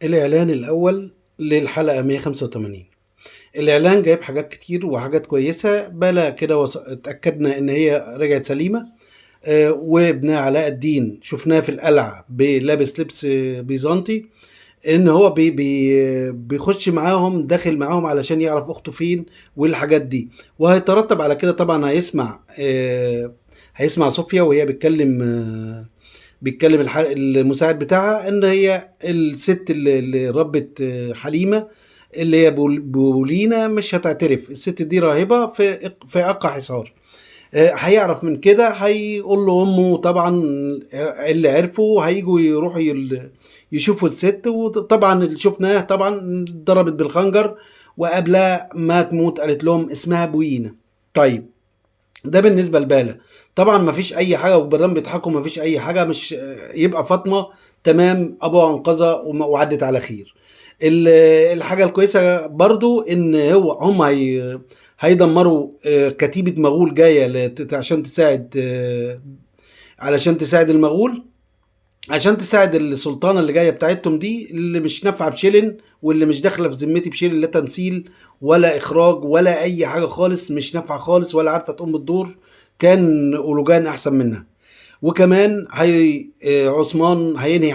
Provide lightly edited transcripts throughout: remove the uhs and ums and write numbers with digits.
الإعلان الأول للحلقة 185. الإعلان جايب حاجات كتير وحاجات كويسة بلا كده اتأكدنا إن هي رجعت سليمة. وابن علاء الدين شفناه في القلعة بلابس لبس بيزنطي، إن هو بيخش معاهم، داخل معاهم علشان يعرف أخته فين والحاجات دي. وهيترتب على كده طبعا هيسمع صوفيا وهي بيتكلم المساعد بتاعها ان هي الست اللي ربت حليمه، اللي هي بولينا، مش هتعترف. الست دي راهبه في اقا حصار. هيعرف من كده، هيقول له امه طبعا. اللي عرفوا هيجوا يروحوا يشوفوا الست، وطبعا اللي شفناه طبعا ضربت بالخنجر، وقبلها ما تموت قالت لهم اسمها بوينا. طيب، ده بالنسبه لباله. طبعا ما فيش اي حاجه، وبرام بيضحكوا، ما فيش اي حاجه، مش يبقى فاطمه تمام، ابوها انقذها وعدت على خير. الحاجه الكويسه برضو ان هم هيدمروا كتيبه مغول جايه عشان تساعد، علشان تساعد المغول، عشان تساعد السلطانه اللي جايه بتاعتهم دي، اللي مش نافعه بشيلن، واللي مش داخله في ذمتي بشيلن، لا تمثيل ولا اخراج ولا اي حاجه خالص، مش نافعه خالص ولا عارفه تقوم بالدور. كان اولوجان احسن منها. وكمان عثمان هينهي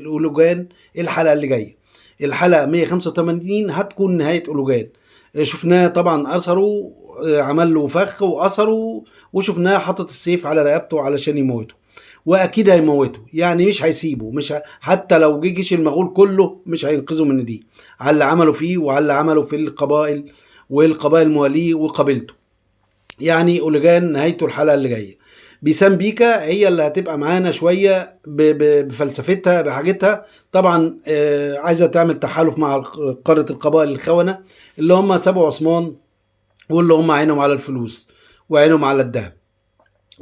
اولوجان الحلقه اللي جايه. الحلقه 185 هتكون نهايه اولوجان. شفناه طبعا اثره، عمل له فخ واثره، وشفناه حاطط السيف على رقبته علشان يموته. واكيد هيموته، يعني مش هيسيبه، مش حتى لو جه جيش المغول كله مش هينقذه من دي، على اللي عمله فيه وعلى اللي عمله في القبائل والقبائل مواليه وقبيلته. يعني اوليجان نهايته الحلقه اللي جايه. بيسام بيكا هي اللي هتبقى معانا شويه بفلسفتها بحاجتها. طبعا عايزه تعمل تحالف مع قاره القبائل الخونه اللي هم سابوا عثمان، واللي هم عينهم على الفلوس وعينهم على الذهب.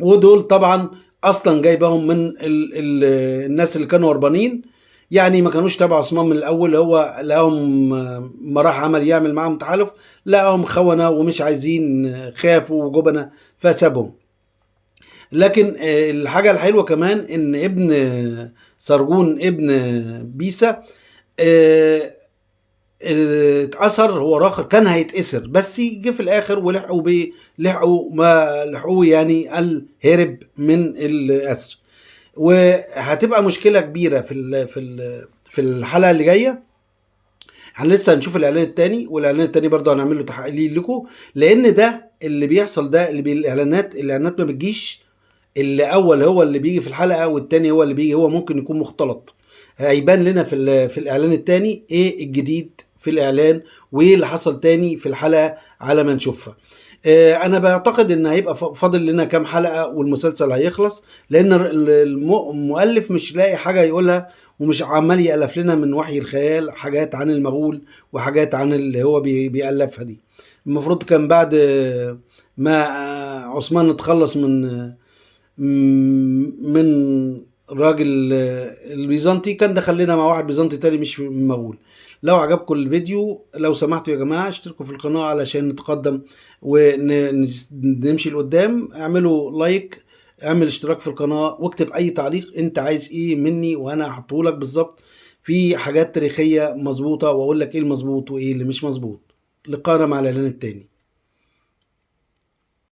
ودول طبعا اصلا جايبهم من الناس اللي كانوا هربانين، يعني ما كانوش تبع عثمان من الاول. هو لقاهم ما راح يعمل معاهم تحالف، لقاهم خونه ومش عايزين، خافوا وجبنه فسابهم. لكن الحاجه الحلوه كمان ان ابن سرجون، ابن بيسا، اتأثر. هو راخر كان هيتأثر، بس جه في الاخر ولحقوا لحقوا ما لحقوه، يعني قال هرب من الأسر. وهتبقى مشكلة كبيرة في الحلقة اللي جاية. احنا لسه هنشوف الاعلان التاني، والاعلان التاني برضه هنعمل له تحليل لكم، لان ده اللي بيحصل، ده اللي الاعلانات ما بتجيش اللي اول هو اللي بيجي في الحلقة، والتاني هو اللي بيجي، هو ممكن يكون مختلط. هيبان لنا في الاعلان التاني ايه الجديد في الاعلان، وايه اللي حصل تاني في الحلقة على ما نشوفها. انا بعتقد ان هيبقى فاضل لنا كام حلقة والمسلسل هيخلص، لان المؤلف مش لاقي حاجة يقولها، ومش عمال يألف لنا من وحي الخيال حاجات عن المغول وحاجات عن اللي هو بيألفها دي. المفروض كان بعد ما عثمان اتخلص من راجل البيزنطي، كان دخل لنا مع واحد بيزنطي تاني مش مغول. لو عجبكم الفيديو لو سمحتوا يا جماعة اشتركوا في القناة علشان نتقدم ونمشي لقدام. اعملوا لايك، اعمل اشتراك في القناة، واكتب اي تعليق انت عايز ايه مني وانا هحطه لك بالظبط في حاجات تاريخية مظبوطة، واقول لك ايه المظبوط وايه اللي مش مظبوط. لقانا مع الاعلان التاني.